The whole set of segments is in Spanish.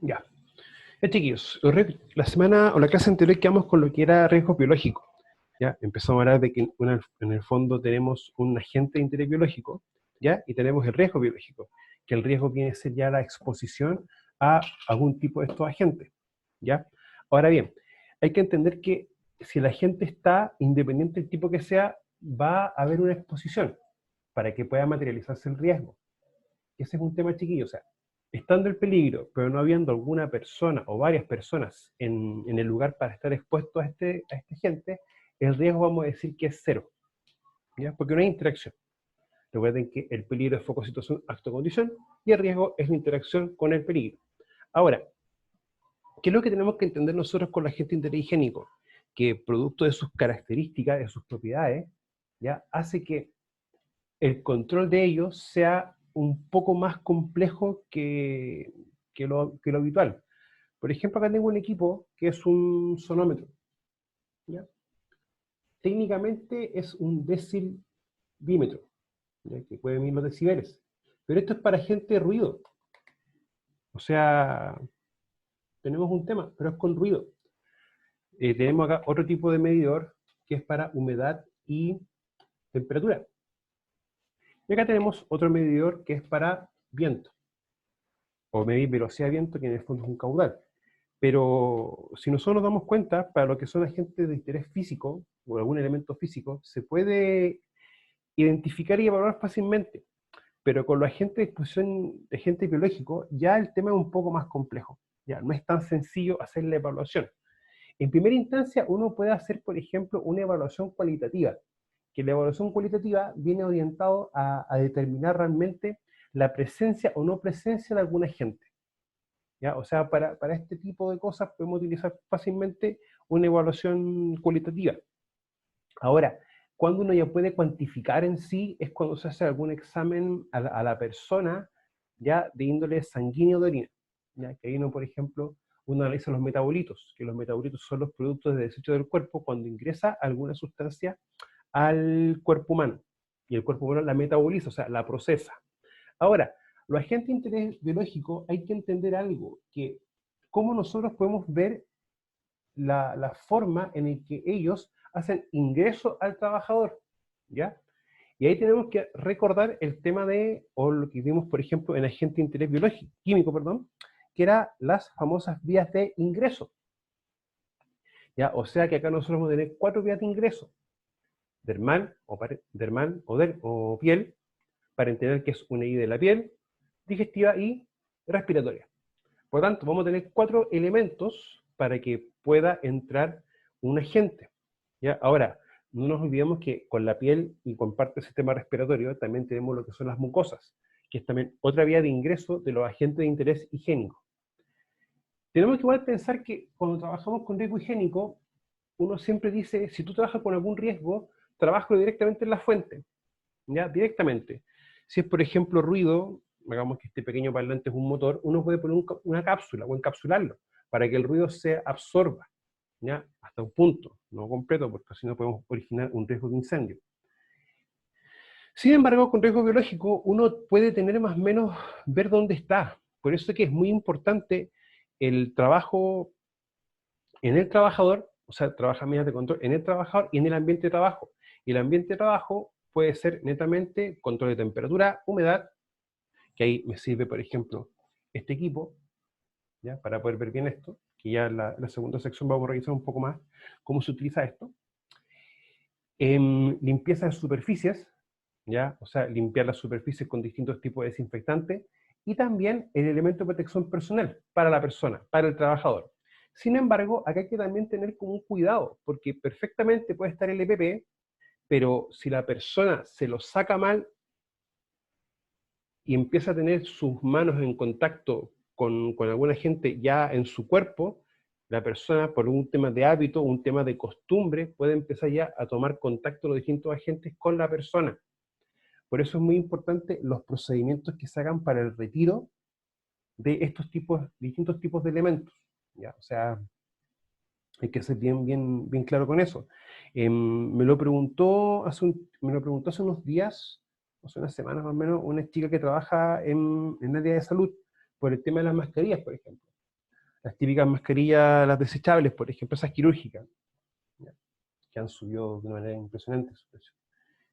Ya. Chiquillos, la semana o la clase anterior quedamos con lo que era riesgo biológico. ¿Ya? Empezamos a hablar de que en el fondo tenemos un agente de interés biológico, ¿ya? Y tenemos el riesgo biológico, que el riesgo viene a ser ya la exposición a algún tipo de estos agentes, ¿ya? Ahora bien, hay que entender que si el agente está, independiente del tipo que sea, va a haber una exposición para que pueda materializarse el riesgo. Ese es un tema chiquillo, o sea, estando el peligro, pero no habiendo alguna persona o varias personas en el lugar para estar expuesto a este agente, el riesgo vamos a decir que es cero, ¿ya? Porque no hay interacción. Recuerden que el peligro es foco, situación, acto, condición, y el riesgo es la interacción con el peligro. Ahora, ¿qué es lo que tenemos que entender nosotros con el agente interhigiénico? Que producto de sus características, de sus propiedades, ¿ya? Hace que el control de ellos sea un poco más complejo que lo habitual. Por ejemplo, acá tengo un equipo que es un sonómetro, ¿ya? Técnicamente es un decibímetro, ¿ya? Que puede medir los decibeles. Pero esto es para gente de ruido. O sea, tenemos un tema, pero es con ruido. Tenemos acá otro tipo de medidor que es para humedad y temperatura. Y acá tenemos otro medidor que es para viento, o medir velocidad de viento, que en el fondo es un caudal. Pero si nosotros nos damos cuenta, para lo que son agentes de interés físico, o algún elemento físico, se puede identificar y evaluar fácilmente. Pero con los agentes de exposición de agente biológico, ya el tema es un poco más complejo. Ya no es tan sencillo hacer la evaluación. En primera instancia, uno puede hacer, por ejemplo, una evaluación cualitativa, que la evaluación cualitativa viene orientado a determinar realmente la presencia o no presencia de algún agente. ¿Ya? O sea, para este tipo de cosas podemos utilizar fácilmente una evaluación cualitativa. Ahora, cuando uno ya puede cuantificar en sí es cuando se hace algún examen a la persona ya de índole sanguíneo de orina. ¿Ya? Que ahí uno, por ejemplo, uno analiza los metabolitos, que los metabolitos son los productos de desecho del cuerpo cuando ingresa alguna sustancia al cuerpo humano. Y el cuerpo humano la metaboliza, o sea, la procesa. Ahora, los agentes de interés biológico hay que entender algo, que cómo nosotros podemos ver la forma en la que ellos hacen ingreso al trabajador, ¿ya? Y ahí tenemos que recordar el tema de, o lo que vimos, por ejemplo, en agente de interés biológico, químico, perdón, que eran las famosas vías de ingreso, ¿ya? O sea que acá nosotros vamos a tener 4 vías de ingreso, dermal o piel, para entender que es una I de la piel, digestiva y respiratoria. Por lo tanto, vamos a tener 4 elementos para que pueda entrar un agente. ¿Ya? Ahora, no nos olvidemos que con la piel y con parte del sistema respiratorio también tenemos lo que son las mucosas, que es también otra vía de ingreso de los agentes de interés higiénico. Tenemos que igual pensar que cuando trabajamos con riesgo higiénico, uno siempre dice, si tú trabajas con algún riesgo, trabajo directamente en la fuente, ¿ya? Directamente. Si es, por ejemplo, ruido, hagamos que este pequeño parlante es un motor, uno puede poner una cápsula o encapsularlo para que el ruido se absorba, ¿ya? Hasta un punto, no completo, porque así no podemos originar un riesgo de incendio. Sin embargo, con riesgo biológico, uno puede tener más o menos ver dónde está. Por eso es que es muy importante el trabajo en el trabajador, o sea, trabaja medidas de control en el trabajador y en el ambiente de trabajo. Y el ambiente de trabajo puede ser netamente control de temperatura, humedad, que ahí me sirve, por ejemplo, este equipo, ¿ya? Para poder ver bien esto, que ya en la segunda sección vamos a revisar un poco más cómo se utiliza esto. Limpieza de superficies, ¿ya? O sea, limpiar las superficies con distintos tipos de desinfectantes, y también el elemento de protección personal para la persona, para el trabajador. Sin embargo, acá hay que también tener como un cuidado, porque perfectamente puede estar el EPP, pero si la persona se lo saca mal y empieza a tener sus manos en contacto con alguna gente ya en su cuerpo, la persona por un tema de hábito, un tema de costumbre, puede empezar ya a tomar contacto los distintos agentes con la persona. Por eso es muy importante los procedimientos que se hagan para el retiro de estos distintos tipos de elementos, ¿ya? O sea, hay que ser bien claro con eso. Me lo preguntó hace unos días, hace unas semanas más o menos, una chica que trabaja en el área de salud, por el tema de las mascarillas, por ejemplo. Las típicas mascarillas, las desechables, por ejemplo, esas quirúrgicas, ¿ya? Que han subido de una manera impresionante su precio.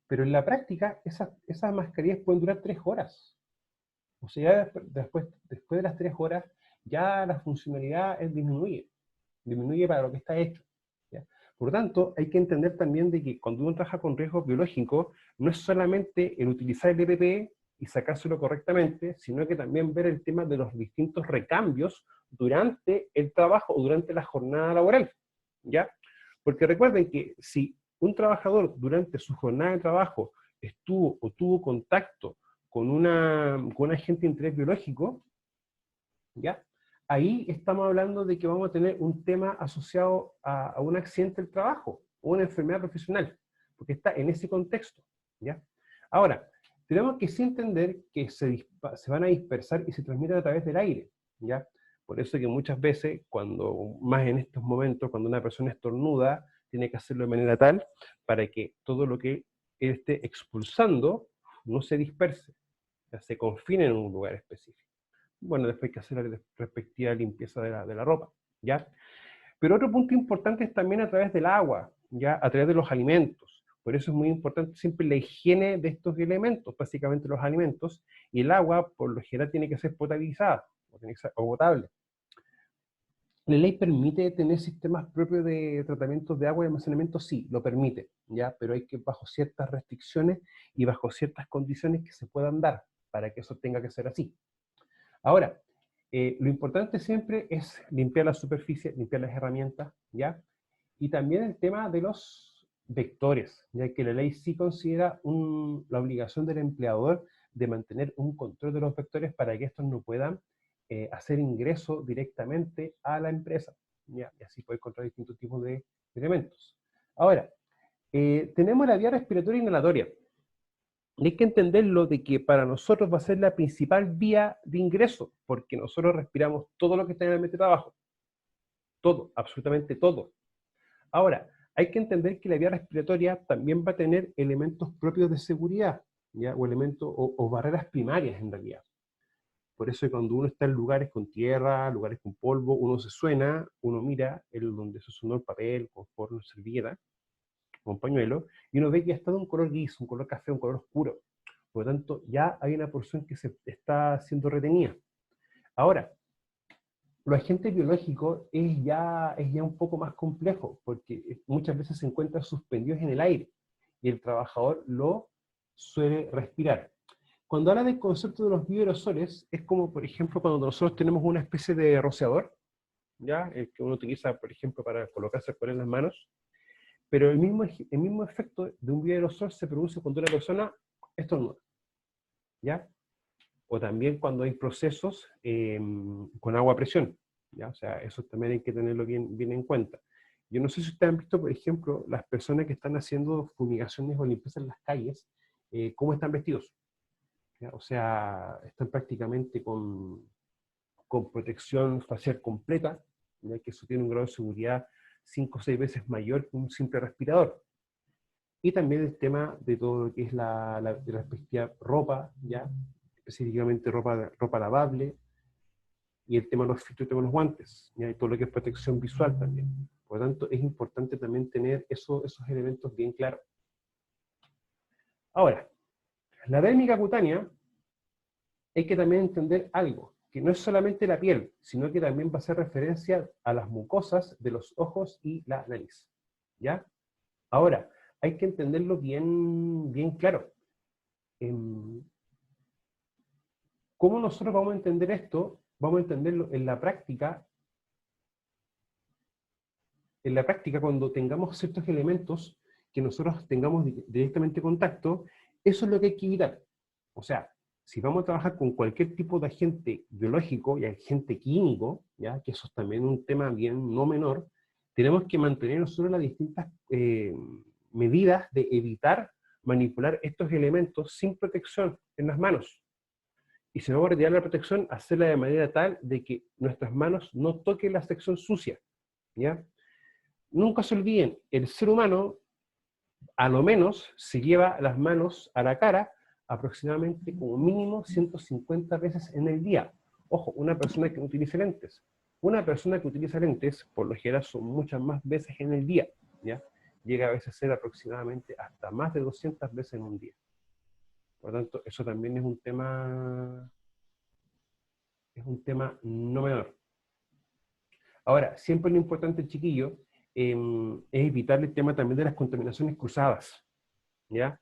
Pero en la práctica, esas mascarillas pueden durar 3 horas. O sea, después de las 3 horas, ya la funcionalidad disminuye para lo que está hecho, ¿ya? Por lo tanto, hay que entender también de que cuando uno trabaja con riesgos biológicos, no es solamente el utilizar el EPP y sacárselo correctamente, sino que también ver el tema de los distintos recambios durante el trabajo o durante la jornada laboral, ¿ya? Porque recuerden que si un trabajador durante su jornada de trabajo estuvo o tuvo contacto con un agente de interés biológico, ¿ya? Ahí estamos hablando de que vamos a tener un tema asociado a un accidente del trabajo o una enfermedad profesional, porque está en ese contexto, ¿ya? Ahora, tenemos que sí entender que se van a dispersar y se transmiten a través del aire, ¿ya? Por eso que muchas veces, más en estos momentos, cuando una persona estornuda, tiene que hacerlo de manera tal para que todo lo que él esté expulsando no se disperse, ya se confine en un lugar específico. Bueno, después hay que hacer la respectiva limpieza de la ropa, ¿ya? Pero otro punto importante es también a través del agua, ¿ya? A través de los alimentos. Por eso es muy importante siempre la higiene de estos elementos, básicamente los alimentos, y el agua, por lo general, tiene que ser potabilizada, o potable. ¿La ley permite tener sistemas propios de tratamientos de agua y almacenamiento? Sí, lo permite, ¿ya? Pero hay que, bajo ciertas restricciones y bajo ciertas condiciones que se puedan dar, para que eso tenga que ser así. Ahora, lo importante siempre es limpiar la superficie, limpiar las herramientas, ¿ya? Y también el tema de los vectores, ya que la ley sí considera la obligación del empleador de mantener un control de los vectores para que estos no puedan hacer ingreso directamente a la empresa, ¿ya? Y así poder controlar distintos tipos de elementos. Ahora, tenemos la vía respiratoria inhalatoria. Y hay que entenderlo de que para nosotros va a ser la principal vía de ingreso, porque nosotros respiramos todo lo que está en el ambiente de trabajo. Todo, absolutamente todo. Ahora, hay que entender que la vía respiratoria también va a tener elementos propios de seguridad, ¿ya? O elementos o barreras primarias en realidad. Por eso cuando uno está en lugares con tierra, lugares con polvo, uno se suena, uno mira donde se sonó el papel, con forno, servilleta, con pañuelo, y uno ve que ya está de un color gris, un color café, un color oscuro. Por lo tanto, ya hay una porción que se está siendo retenida. Ahora, los agentes biológicos es ya un poco más complejo, porque muchas veces se encuentran suspendidos en el aire, y el trabajador lo suele respirar. Cuando habla del concepto de los bioaerosoles, es como, por ejemplo, cuando nosotros tenemos una especie de rociador, ¿ya? El que uno utiliza, por ejemplo, para colocarse en las manos, pero el mismo efecto de un bioaerosol se produce cuando una persona estornuda, ¿ya? O también cuando hay procesos con agua a presión, ¿ya? O sea, eso también hay que tenerlo bien en cuenta. Yo no sé si ustedes han visto, por ejemplo, las personas que están haciendo fumigaciones o limpieza en las calles, cómo están vestidos, ¿ya? O sea, están prácticamente con protección facial completa, ya que eso tiene un grado de seguridad 5 o 6 veces mayor que un simple respirador. Y también el tema de todo lo que es de la respectiva ropa, ¿ya? Específicamente ropa lavable, y el tema de los filtros, el tema de los guantes, ¿ya? Y todo lo que es protección visual también. Por lo tanto, es importante también tener esos elementos bien claros. Ahora, la dérmica cutánea, hay que también entender algo, que no es solamente la piel, sino que también va a hacer referencia a las mucosas de los ojos y la nariz, ¿ya? Ahora, hay que entenderlo bien claro. ¿Cómo nosotros vamos a entender esto? Vamos a entenderlo en la práctica cuando tengamos ciertos elementos que nosotros tengamos directamente contacto, eso es lo que hay que evitar. O sea, si vamos a trabajar con cualquier tipo de agente biológico y agente químico, ¿ya? Que eso es también un tema bien no menor, tenemos que mantener nosotros las distintas medidas de evitar manipular estos elementos sin protección en las manos. Y si vamos a retirar la protección, hacerla de manera tal de que nuestras manos no toquen la sección sucia, ¿ya? Nunca se olviden, el ser humano a lo menos se lleva las manos a la cara aproximadamente como mínimo 150 veces en el día. Ojo, una persona que no utilice lentes. Una persona que utiliza lentes, por lo general, son muchas más veces en el día, ¿ya? Llega a veces a ser aproximadamente hasta más de 200 veces en un día. Por lo tanto, eso también es un no menor. Ahora, siempre lo importante, chiquillo, es evitar el tema también de las contaminaciones cruzadas, ¿ya?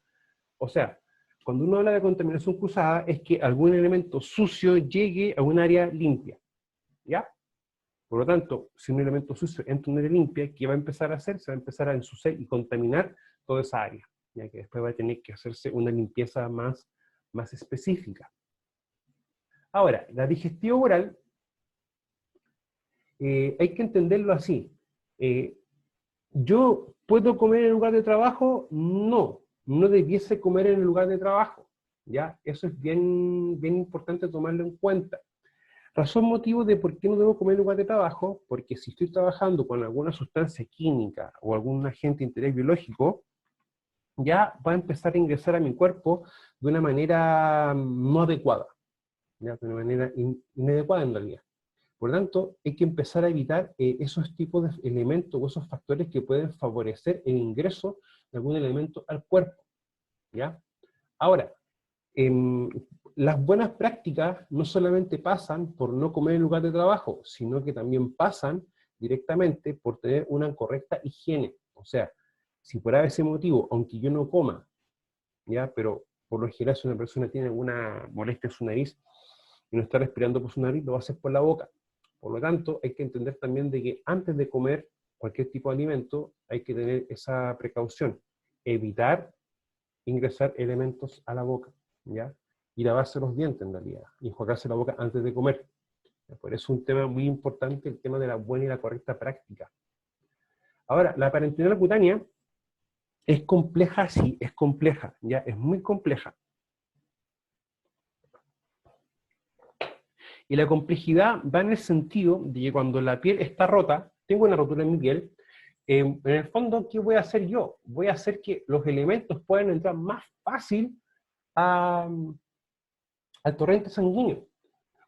O sea, cuando uno habla de contaminación cruzada, es que algún elemento sucio llegue a un área limpia, ¿ya? Por lo tanto, si un elemento sucio entra en un área limpia, ¿qué va a empezar a hacer? Se va a empezar a ensuciar y contaminar toda esa área, ya que después va a tener que hacerse una limpieza más específica. Ahora, la digestión oral, hay que entenderlo así. Eh, ¿Yo puedo comer en el lugar de trabajo? No, no debiese comer en el lugar de trabajo, ¿ya? Eso es bien importante tomarlo en cuenta. Razón, motivo de por qué no debo comer en lugar de trabajo, porque si estoy trabajando con alguna sustancia química o algún agente de interés biológico, ya va a empezar a ingresar a mi cuerpo de una manera no adecuada, ya, de una manera inadecuada en realidad. Por lo tanto, hay que empezar a evitar esos tipos de elementos o esos factores que pueden favorecer el ingreso de algún elemento al cuerpo, ¿ya? Ahora, em, las buenas prácticas no solamente pasan por no comer en lugar de trabajo, sino que también pasan directamente por tener una correcta higiene. O sea, si por ese motivo, aunque yo no coma, ¿ya? Pero por lo general si una persona tiene alguna molestia en su nariz y no está respirando por su nariz, lo va a hacer por la boca. Por lo tanto, hay que entender también de que antes de comer cualquier tipo de alimento, hay que tener esa precaución, evitar ingresar elementos a la boca, ¿ya? Y lavarse los dientes en realidad, y enjuagarse la boca antes de comer. Por eso es un tema muy importante, el tema de la buena y la correcta práctica. Ahora, la parenteral cutánea es compleja, sí, es compleja, ya, es muy compleja. Y la complejidad va en el sentido de que cuando la piel está rota, tengo una rotura en mi piel, en el fondo, ¿qué voy a hacer yo? Voy a hacer que los elementos puedan entrar más fácil a, al torrente sanguíneo.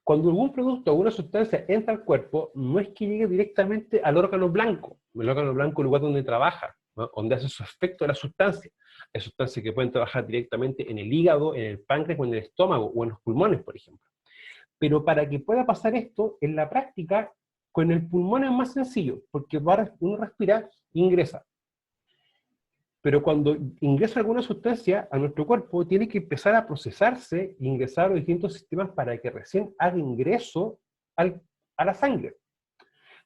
Cuando algún producto o una sustancia entra al cuerpo, no es que llegue directamente al órgano blanco. El órgano blanco es el lugar donde trabaja, ¿no? Donde hace su efecto la sustancia. Hay sustancias que pueden trabajar directamente en el hígado, en el páncreas o en el estómago o en los pulmones, por ejemplo. Pero para que pueda pasar esto, en la práctica, con el pulmón es más sencillo, porque uno respira e ingresa. Pero cuando ingresa alguna sustancia a nuestro cuerpo, tiene que empezar a procesarse e ingresar a los distintos sistemas para que recién haga ingreso a la sangre.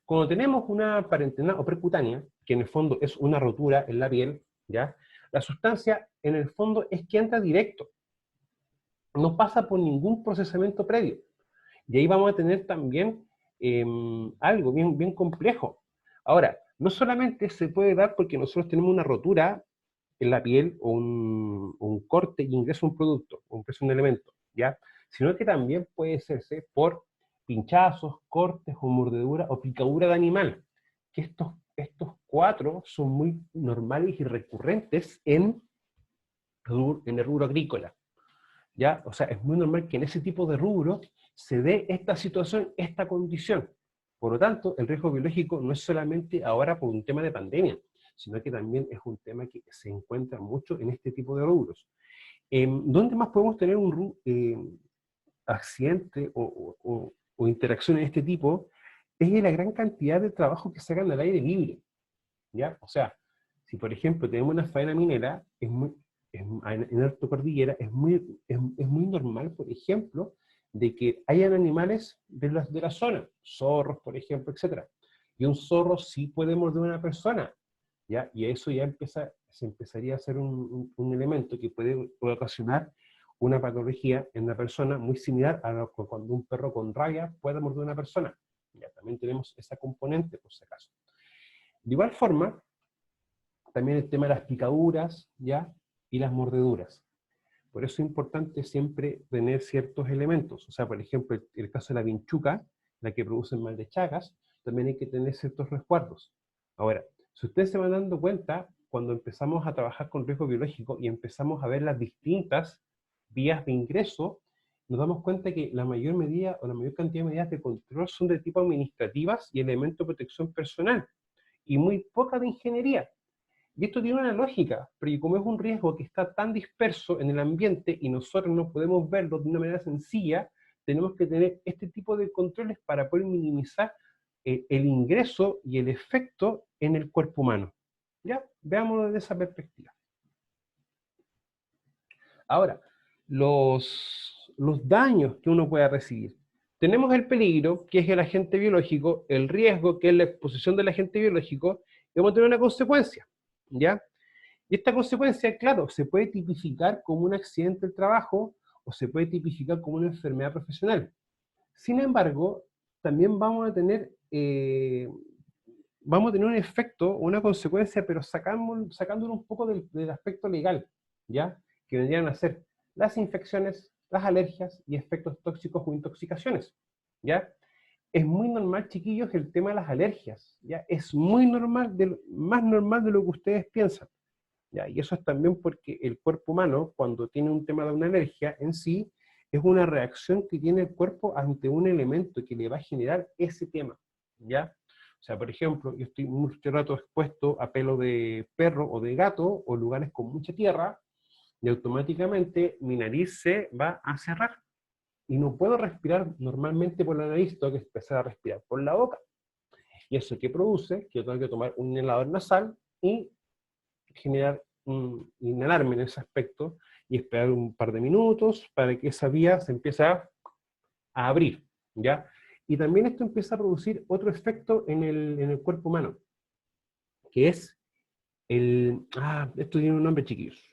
Cuando tenemos una parenteral o percutánea, que en el fondo es una rotura en la piel, ¿ya? La sustancia en el fondo es que entra directo, no pasa por ningún procesamiento previo. Y ahí vamos a tener también algo bien complejo. Ahora, no solamente se puede dar porque nosotros tenemos una rotura en la piel o un corte y ingresa un producto, o ingresa un elemento, ¿ya? Sino que también puede serse por pinchazos, cortes o mordedura o picadura de animal, que estos cuatro son muy normales y recurrentes en el rubro agrícola, ¿ya? O sea, es muy normal que en ese tipo de rubro se dé esta situación, esta condición. Por lo tanto, el riesgo biológico no es solamente ahora por un tema de pandemia, sino que también es un tema que se encuentra mucho en este tipo de rubros. ¿Dónde más podemos tener un accidente o interacción de este tipo? Es en la gran cantidad de trabajo que se hagan al aire libre, ¿ya? O sea, si por ejemplo tenemos una faena minera, en Alto Cordillera, es muy normal, por ejemplo, de que hayan animales de la zona, zorros, por ejemplo, etcétera. Y un zorro sí puede morder a una persona, ¿ya? Y eso ya se empezaría a ser un elemento que puede ocasionar una patología en una persona muy similar a cuando un perro con rabia puede morder a una persona. Ya también tenemos esa componente, por si acaso. De igual forma, también el tema de las picaduras, ¿ya? Y las mordeduras. Por eso es importante siempre tener ciertos elementos. O sea, por ejemplo, el caso de la vinchuca, la que produce mal de Chagas, también hay que tener ciertos resguardos. Ahora, si ustedes se van dando cuenta, cuando empezamos a trabajar con riesgo biológico y empezamos a ver las distintas vías de ingreso, nos damos cuenta que la mayor medida o la mayor cantidad de medidas de control son de tipo administrativas y elementos de protección personal, y muy poca de ingeniería. Y esto tiene una lógica, porque como es un riesgo que está tan disperso en el ambiente y nosotros no podemos verlo de una manera sencilla, tenemos que tener este tipo de controles para poder minimizar el ingreso y el efecto en el cuerpo humano. ¿Ya? Veámoslo desde esa perspectiva. Ahora, los daños que uno pueda recibir. Tenemos el peligro, que es el agente biológico, el riesgo, que es la exposición del agente biológico, y vamos a tener una consecuencia, ¿ya? Y esta consecuencia, claro, se puede tipificar como un accidente del trabajo o se puede tipificar como una enfermedad profesional. Sin embargo, también vamos a tener un efecto, una consecuencia, pero sacándolo un poco del aspecto legal, ¿ya? Que vendrían a ser las infecciones, las alergias y efectos tóxicos o intoxicaciones, ¿ya? Es muy normal, chiquillos, el tema de las alergias, ¿ya? Es muy normal, más normal de lo que ustedes piensan, ¿ya? Y eso es también porque el cuerpo humano, cuando tiene un tema de una alergia en sí, es una reacción que tiene el cuerpo ante un elemento que le va a generar ese tema, ¿ya? O sea, por ejemplo, yo estoy mucho rato expuesto a pelo de perro o de gato o lugares con mucha tierra y automáticamente mi nariz se va a cerrar y no puedo respirar normalmente por la nariz, tengo que empezar a respirar por la boca. ¿Y eso qué produce? Que yo tengo que tomar un inhalador nasal y generar inhalarme en ese aspecto y esperar un par de minutos para que esa vía se empiece a abrir, ¿ya? Y también esto empieza a producir otro efecto en el cuerpo humano, que es esto tiene un nombre, chiquillos,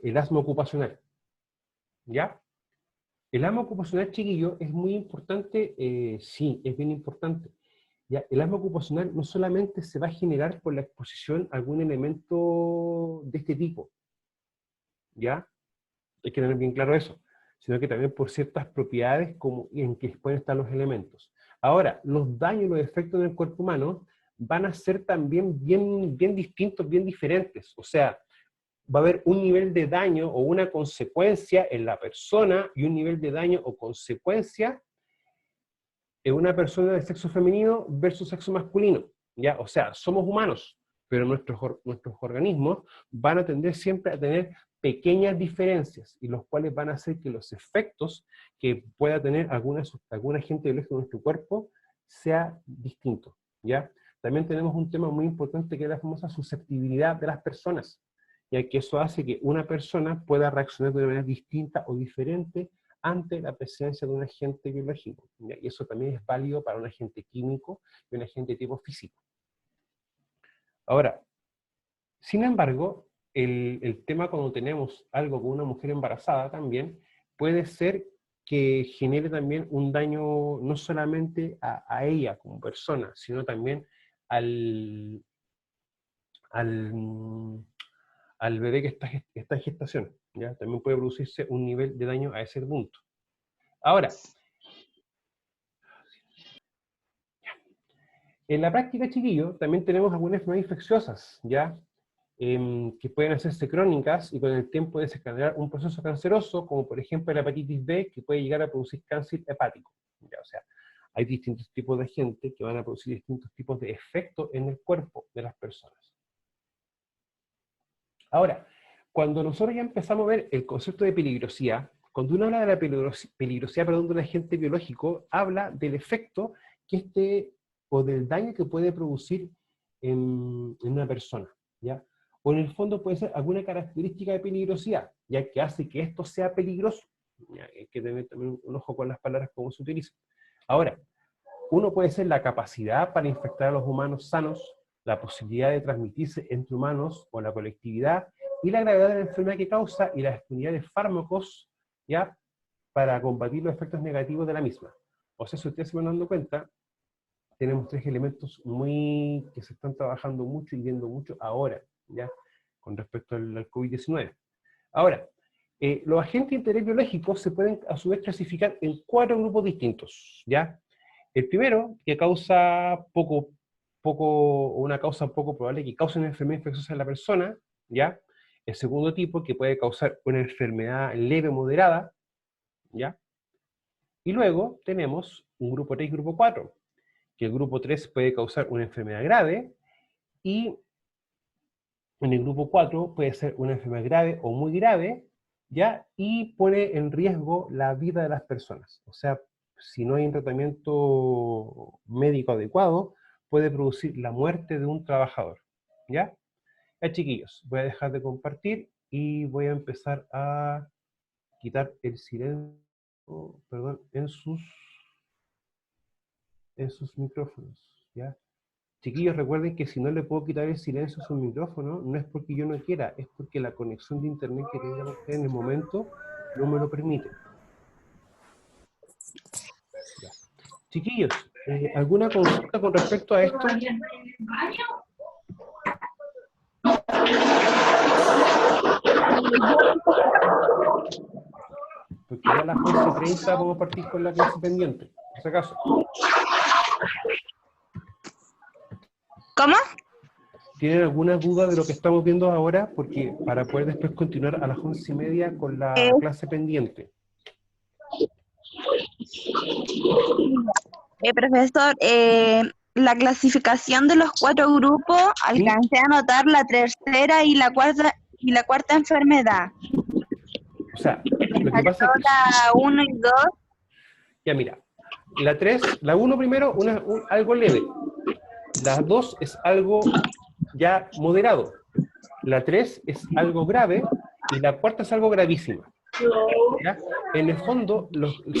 el asma ocupacional, ¿ya? El asma ocupacional, chiquillo, es muy importante, sí, es bien importante. ¿Ya? El asma ocupacional no solamente se va a generar por la exposición a algún elemento de este tipo, ¿ya? Hay que tener bien claro eso, sino que también por ciertas propiedades como en que pueden estar los elementos. Ahora, los daños, los efectos en el cuerpo humano van a ser también bien distintos, bien diferentes. O sea, va a haber un nivel de daño o una consecuencia en la persona y un nivel de daño o consecuencia en una persona de sexo femenino versus sexo masculino. ¿Ya? O sea, somos humanos, pero nuestros organismos van a tender siempre a tener pequeñas diferencias, y los cuales van a hacer que los efectos que pueda tener alguna agente biológico en nuestro cuerpo sea distinto, ¿ya? También tenemos un tema muy importante que es la famosa susceptibilidad de las personas, ya que eso hace que una persona pueda reaccionar de una manera distinta o diferente ante la presencia de un agente biológico, ¿ya? Y eso también es válido para un agente químico y un agente de tipo físico. Ahora, sin embargo, el tema cuando tenemos algo con una mujer embarazada también puede ser que genere también un daño no solamente a ella como persona, sino también al, al, al bebé está en gestación, ¿ya? También puede producirse un nivel de daño a ese punto. Ahora, en la práctica, chiquillo, también tenemos algunas enfermedades infecciosas, ¿ya? Que pueden hacerse crónicas y con el tiempo desencadenar un proceso canceroso, como por ejemplo la hepatitis B, que puede llegar a producir cáncer hepático, ¿ya? O sea, hay distintos tipos de gente que van a producir distintos tipos de efectos en el cuerpo de las personas. Ahora, cuando nosotros ya empezamos a ver el concepto de peligrosidad, cuando uno habla de la peligrosidad, perdón, de un agente biológico, habla del efecto o del daño que puede producir en una persona, ¿ya? O en el fondo puede ser alguna característica de peligrosidad, ya que hace que esto sea peligroso. ¿Ya? Hay que tener también un ojo con las palabras, cómo se utilizan. Ahora, uno puede ser la capacidad para infectar a los humanos sanos, la posibilidad de transmitirse entre humanos o la colectividad, y la gravedad de la enfermedad que causa y la disponibilidad de fármacos, ¿ya?, para combatir los efectos negativos de la misma. O sea, si ustedes se van dando cuenta, tenemos tres elementos que se están trabajando mucho y viendo mucho ahora, ¿ya?, con respecto al COVID-19. Ahora, los agentes de interés biológico se pueden a su vez clasificar en 4 grupos distintos, ¿ya? El primero, que causa una causa poco probable que cause una enfermedad infecciosa en la persona, ¿ya? El segundo tipo, que puede causar una enfermedad leve o moderada, ¿ya? Y luego tenemos un grupo 3 y grupo 4, que el grupo 3 puede causar una enfermedad grave, y en el grupo 4 puede ser una enfermedad grave o muy grave, ¿ya? Y pone en riesgo la vida de las personas. O sea, si no hay un tratamiento médico adecuado, puede producir la muerte de un trabajador, ¿ya? Ya, chiquillos, voy a dejar de compartir y voy a empezar a quitar el silencio, perdón, en sus micrófonos, ¿ya? Chiquillos, recuerden que si no le puedo quitar el silencio a su micrófono, no es porque yo no quiera, es porque la conexión de internet que tengan ustedes en el momento no me lo permite. Ya. Chiquillos, ¿alguna consulta con respecto a esto? Porque ya a las 11:30 vamos a partir con la clase pendiente, por si acaso. ¿Cómo? ¿Tienen alguna duda de lo que estamos viendo ahora? Porque para poder después continuar a las 11:30 con la clase pendiente. Profesor, la clasificación de los 4 grupos, ¿Sí? alcancé a anotar la tercera y la cuarta enfermedad. O sea, Me lo que faltó pasa es que... la 1 y 2. Ya mira, la 3, la 1 primero, algo leve. La 2 es algo ya moderado. La 3 es algo grave y la cuarta es algo gravísimo. ¿Ya? En el fondo,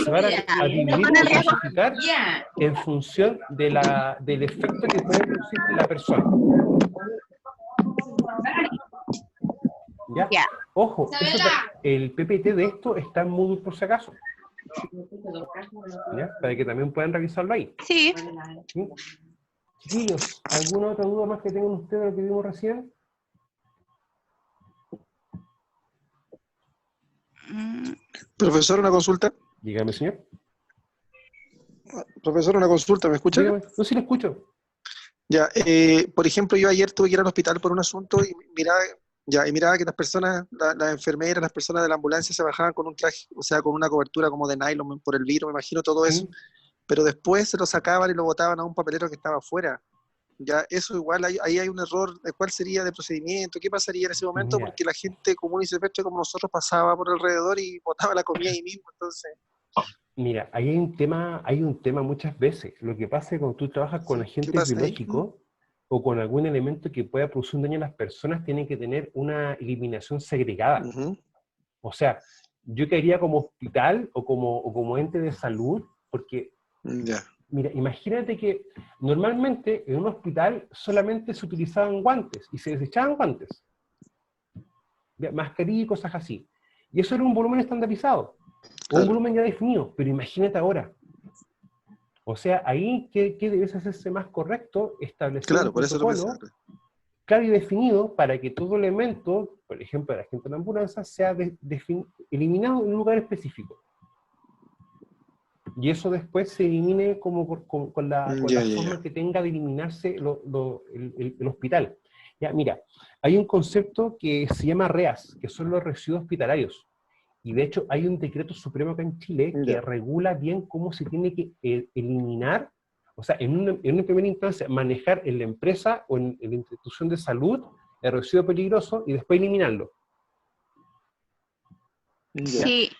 se van a dividir o clasificar en función del efecto que puede producir en la persona. ¿Ya? Ya. Ojo, el PPT de esto está en Moodle por si acaso. ¿Ya? Para que también puedan revisarlo ahí. Sí. ¿Sí? Chiquillos, ¿alguna otra duda más que tengan ustedes de lo que vimos recién? Profesor, una consulta. Dígame, señor. Profesor, una consulta, ¿me escucha? Dígame. No, sí lo escucho. Ya, por ejemplo, yo ayer tuve que ir al hospital por un asunto y miraba que las personas, las enfermeras, las personas de la ambulancia se bajaban con un traje, o sea, con una cobertura como de nylon por el virus, me imagino todo eso, ¿Sí? pero después se lo sacaban y lo botaban a un papelero que estaba afuera. Ya, eso igual, ahí hay un error. ¿Cuál sería de procedimiento? ¿Qué pasaría en ese momento? Mira, Porque la gente común y silvestre como nosotros pasaba por alrededor y botaba la comida ahí mismo, entonces... mira, ahí hay un tema muchas veces. Lo que pasa es que cuando tú trabajas con ¿Qué agentes pasa ahí? biológicos o con algún elemento que pueda producir un daño a las personas, tienen que tener una eliminación segregada. Ujú. O sea, yo caería como hospital o como ente de salud, porque, Ya. mira, imagínate que normalmente en un hospital solamente se utilizaban guantes y se desechaban guantes, mascarilla y cosas así. Y eso era un volumen estandarizado, o un Claro. volumen ya definido, pero imagínate ahora. O sea, ahí, ¿qué debe hacerse más correcto? Establecer Claro, un por eso lo pensé. protocolo claro y definido para que todo elemento, por ejemplo, la gente de la ambulancia, sea eliminado en un lugar específico. Y eso después se elimine como con la forma que tenga de eliminarse el hospital. Ya, mira, hay un concepto que se llama REAS, que son los residuos hospitalarios. Y de hecho hay un decreto supremo acá en Chile que regula bien cómo se tiene que eliminar, o sea, en una primera instancia, manejar en la empresa o en la institución de salud el residuo peligroso y después eliminarlo. Sí.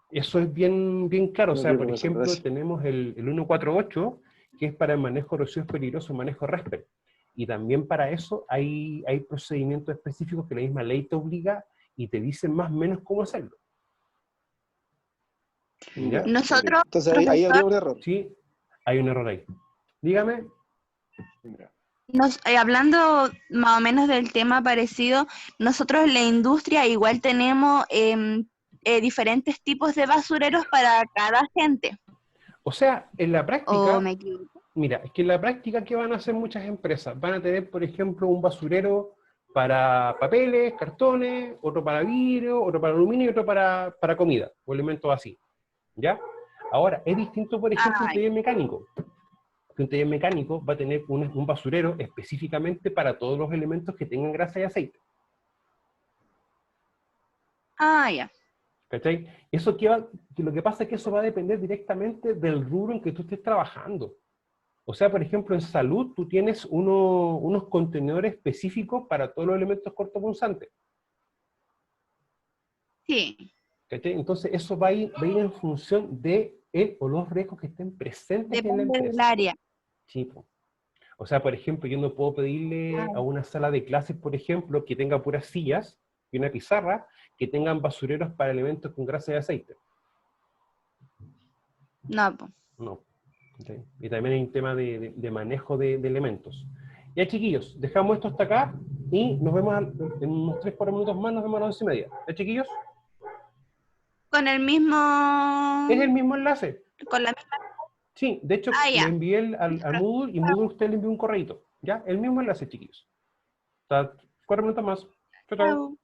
Eso es bien claro. O sea, por ejemplo, gracias. tenemos el 148, que es para el manejo de residuos peligrosos, manejo RESPER. Y también para eso hay procedimientos específicos que la misma ley te obliga y te dicen más o menos cómo hacerlo. ¿Ya? Nosotros, Entonces ahí habría un error. Sí, hay un error ahí. Dígame. hablando más o menos del tema parecido, nosotros en la industria igual tenemos diferentes tipos de basureros para cada gente. O sea, en la práctica, ¿O me equivoco? mira, es que en la práctica, ¿qué van a hacer muchas empresas? Van a tener, por ejemplo, un basurero para papeles, cartones, otro para vidrio, otro para aluminio y otro para comida, o elementos así. ¿Ya? Ahora, es distinto, por ejemplo, un taller mecánico. Que un taller mecánico va a tener un basurero específicamente para todos los elementos que tengan grasa y aceite. Ah, ya. ¿Cachai? Que lo que pasa es que eso va a depender directamente del rubro en que tú estés trabajando. O sea, por ejemplo, en salud tú tienes unos contenedores específicos para todos los elementos cortopunzantes. Sí, ¿Cachai? Entonces eso va a ir en función de él o los riesgos que estén presentes en la depende del empresa. área. Sí, po. O sea, por ejemplo, yo no puedo pedirle a una sala de clases, por ejemplo, que tenga puras sillas y una pizarra, que tengan basureros para elementos con grasa y aceite. No, po. No. ¿Okay? Y también hay un tema de manejo de elementos. Ya, chiquillos, dejamos esto hasta acá y nos vemos en unos 3-4 minutos más, nos vemos a las 11:30. ¿Ya, chiquillos? Con el mismo... Es el mismo enlace. Con la misma... Sí, de hecho, Ah, le ya. envié al Moodle y Moodle usted le envió un correíto. ¿Ya? El mismo enlace, chiquillos. O sea, 4 minutos más. Chao, chao. Chau.